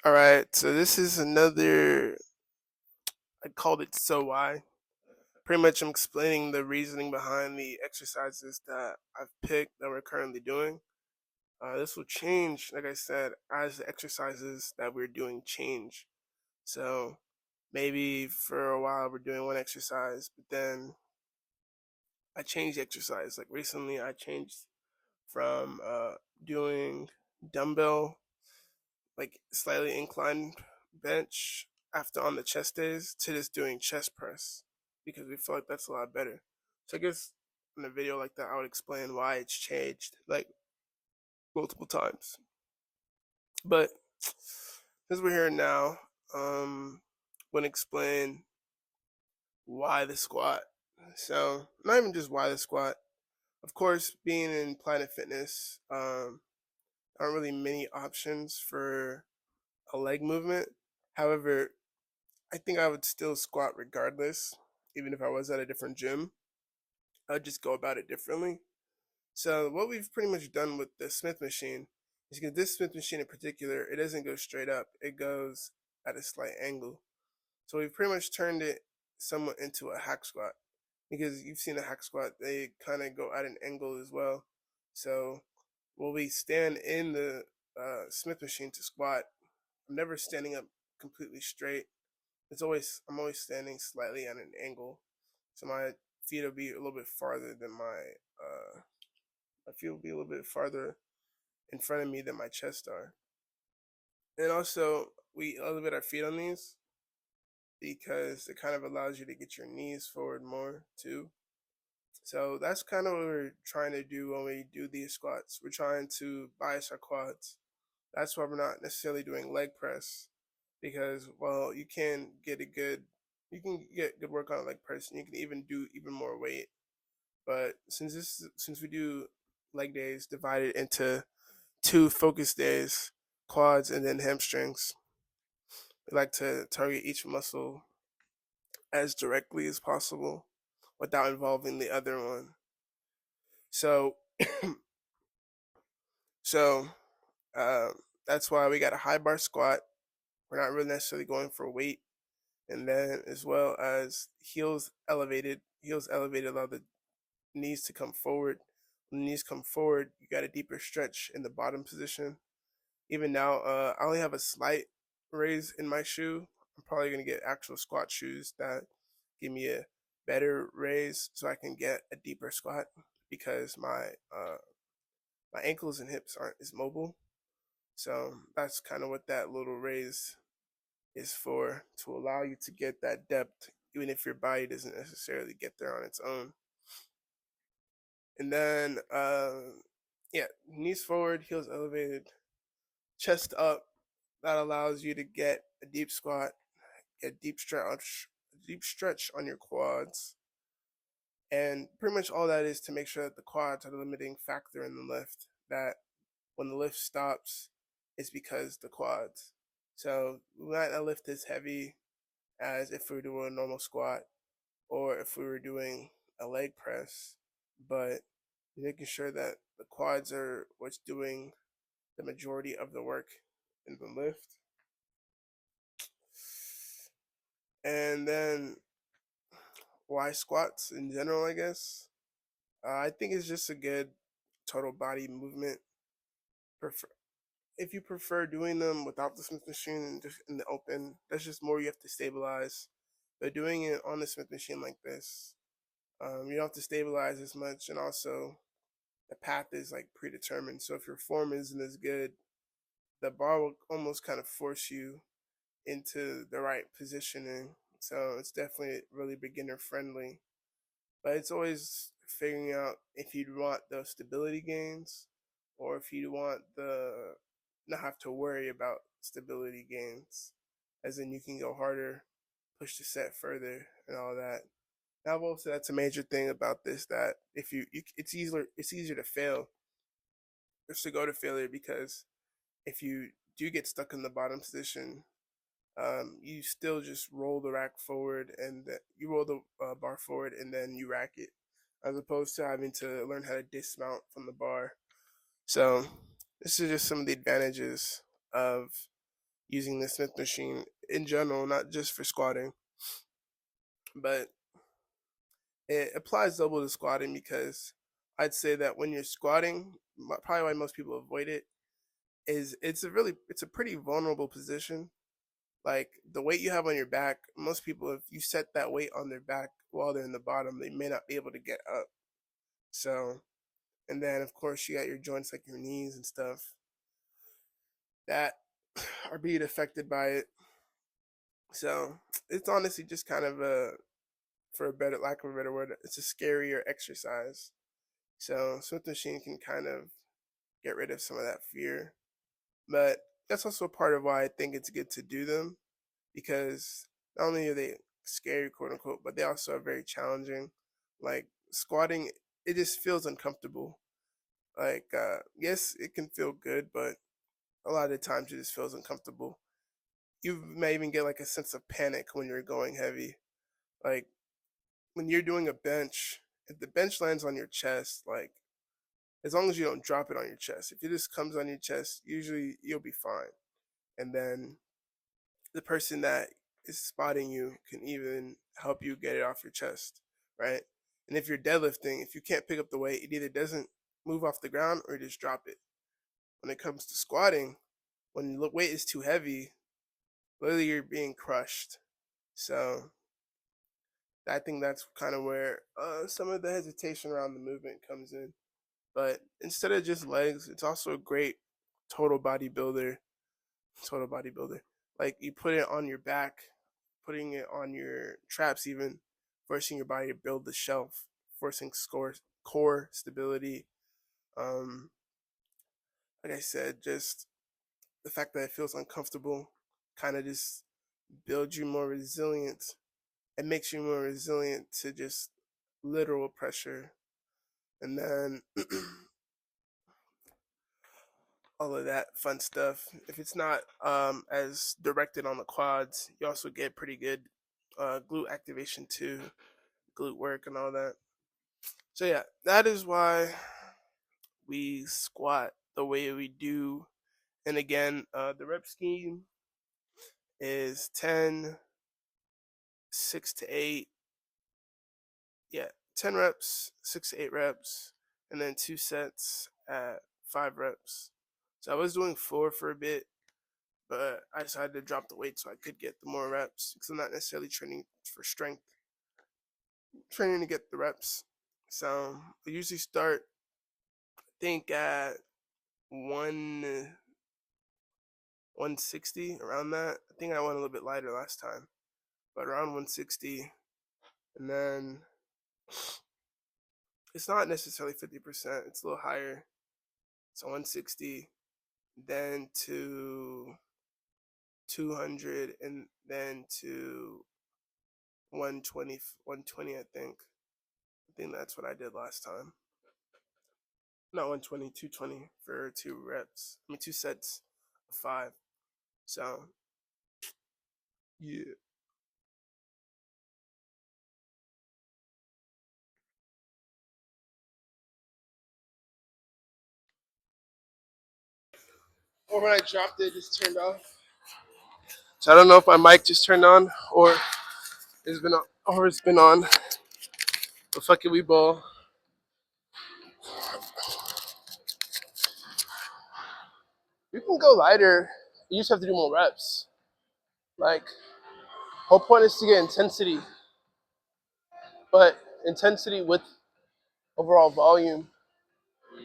All right, so this is another. I called it "So Why." Pretty much, I'm explaining the reasoning behind the exercises that I've picked that we're currently doing. This will change, like I said, as the exercises that we're doing change. So maybe for a while we're doing one exercise, but then I changed the exercise. Like recently, I changed from doing dumbbell like slightly inclined bench after on the chest days to just doing chest press because we feel like that's a lot better. So I guess in a video like that I would explain why it's changed like multiple times. But since we're here now, I'm gonna explain why the squat. So not even just why the squat. Of course, being in Planet Fitness, aren't really many options for a leg movement. However, I think I would still squat regardless, even if I was at a different gym. I'd just go about it differently. So what we've pretty much done with the Smith machine is because this Smith machine in particular, it doesn't go straight up; it goes at a slight angle. So we've pretty much turned it somewhat into a hack squat because you've seen a hack squat; they kind of go at an angle as well. So when we stand in the Smith machine to squat, I'm never standing up completely straight. I'm always standing slightly at an angle, so my feet will be a little bit farther than my feet will be a little bit farther in front of me than my chest are. And also, we elevate our feet on these because it kind of allows you to get your knees forward more too. So that's kind of what we're trying to do when we do these squats. We're trying to bias our quads. That's why we're not necessarily doing leg press because well, you can get good work on a leg press and you can even do even more weight. But since we do leg days divided into two focus days, quads and then hamstrings, we like to target each muscle as directly as possible without involving the other one. So so uh, that's why we got a high bar squat. We're not really necessarily going for weight, and then as well as heels elevated allow the knees to come forward. When the knees come forward, you got a deeper stretch in the bottom position. Even now, I only have a slight raise in my shoe. I'm probably gonna get actual squat shoes that give me a better raise so I can get a deeper squat because my ankles and hips aren't as mobile. So that's kind of what that little raise is for, to allow you to get that depth even if your body doesn't necessarily get there on its own. And then yeah, knees forward, heels elevated, chest up. That allows you to get a deep squat, get deep stretch on your quads. And pretty much all that is to make sure that the quads are the limiting factor in the lift. That when the lift stops, it's because the quads. So we might not lift as heavy as if we were doing a normal squat or if we were doing a leg press, but making sure that the quads are what's doing the majority of the work in the lift. And then why squats in general, I guess. I think it's just a good total body movement. Prefer if you prefer doing them without the Smith machine and just in the open, that's just more you have to stabilize. But doing it on the Smith machine like this, you don't have to stabilize as much, and also the path is like predetermined. So if your form isn't as good, the bar will almost kind of force you into the right positioning. So it's definitely really beginner friendly. But it's always figuring out if you'd want those stability gains or if you want the not have to worry about stability gains. As in you can go harder, push the set further and all that. Now I've also that's a major thing about this that if it's easier to fail just to go to failure because if you do get stuck in the bottom position, you still just roll the rack forward and you roll the bar forward and then you rack it, as opposed to having to learn how to dismount from the bar. So this is just some of the advantages of using the Smith machine in general, not just for squatting, but it applies double to squatting because I'd say that when you're squatting, probably why most people avoid it is it's a pretty vulnerable position. Like the weight you have on your back, most people, if you set that weight on their back while they're in the bottom, they may not be able to get up. So, and then of course you got your joints like your knees and stuff that are being affected by it. So it's honestly just kind of a, for a better lack of a better word, it's a scarier exercise. So Smith machine can kind of get rid of some of that fear. But that's also part of why I think it's good to do them, because not only are they scary, quote unquote, but they also are very challenging. Like squatting, it just feels uncomfortable. Like, yes, it can feel good, but a lot of the times it just feels uncomfortable. You may even get like a sense of panic when you're going heavy. Like when you're doing a bench, if the bench lands on your chest, like as long as you don't drop it on your chest, if it just comes on your chest, usually you'll be fine. And then the person that is spotting you can even help you get it off your chest, right? And if you're deadlifting, if you can't pick up the weight, it either doesn't move off the ground or you just drop it. When it comes to squatting, when the weight is too heavy, literally you're being crushed. So I think that's kind of where some of the hesitation around the movement comes in. But instead of just legs, it's also a great total bodybuilder. Total bodybuilder. Like you put it on your back, putting it on your traps, even forcing your body to build the shelf, forcing core stability. Um, like I said, just the fact that it feels uncomfortable kind of just builds you more resilient. It makes you more resilient to just literal pressure. And then all of that fun stuff. If it's not as directed on the quads, you also get pretty good glute activation too, glute work and all that. So yeah, that is why we squat the way we do. And again, the rep scheme is 10, 6 to 8. Yeah, 10 reps, 6 to 8 reps, and then 2 sets at 5 reps. So I was doing 4 for a bit, but I decided to drop the weight so I could get the more reps because I'm not necessarily training for strength, training to get the reps. So I usually start, I think, at 160, around that. I think I went a little bit lighter last time, but around 160, and then it's not necessarily 50%. It's a little higher. So 160, then to 200, and then to 120, 120. I think that's what I did last time. Not 120, 220 for 2 reps. I mean 2 sets of 5. So yeah. Or when I dropped it, it just turned off. So I don't know if my mic just turned on or it's been on. But fuck it, we ball. You can go lighter. You just have to do more reps. Like whole point is to get intensity, but intensity with overall volume.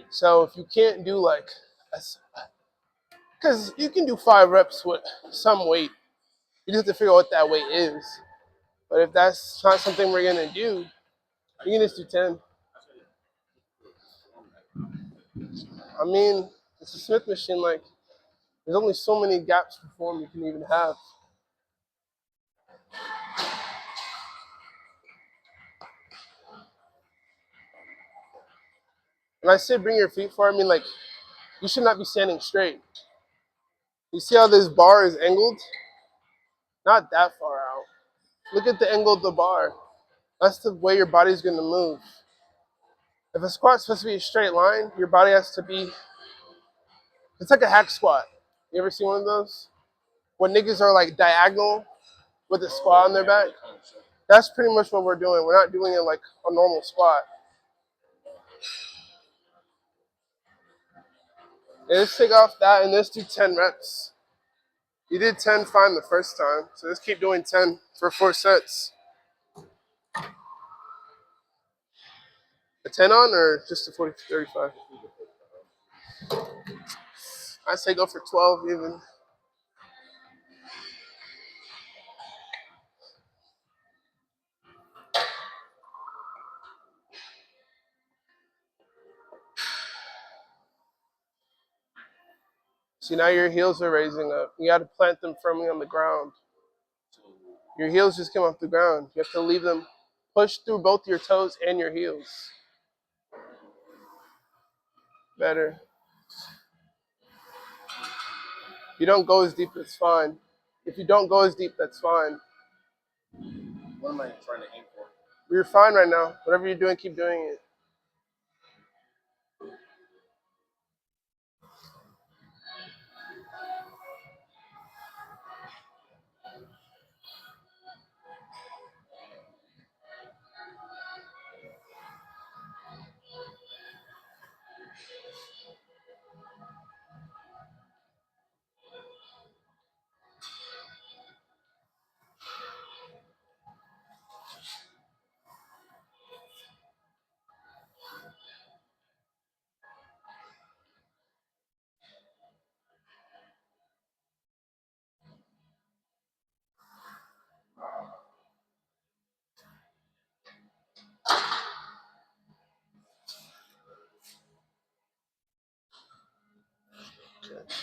So if you can't do like, because you can do 5 reps with some weight, you just have to figure out what that weight is. But if that's not something we're gonna do, you can just do 10. I mean, it's a Smith machine. Like, there's only so many gaps for form you can even have. When I say bring your feet forward, I mean like you should not be standing straight. You see how this bar is angled? Not that far out. Look at the angle of the bar. That's the way your body's gonna move. If a squat's supposed to be a straight line, your body has to be, it's like a hack squat. You ever see one of those? when niggas are like diagonal with a squat on their back. That's pretty much what we're doing. We're not doing it like a normal squat. Yeah, let's take off that and let's do 10 reps. You did 10 fine the first time, so let's keep doing 10 for 4 sets. A 10 on or just a 40 35? I say go for 12 even. See, now your heels are raising up. You got to plant them firmly on the ground. Your heels just came off the ground. You have to leave them, push through both your toes and your heels. Better. If you don't go as deep, that's fine. If you don't go as deep, that's fine. What am I trying to aim for? You're fine right now. Whatever you're doing, keep doing it. Okay.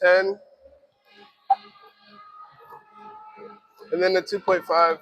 10. And then the 2.5.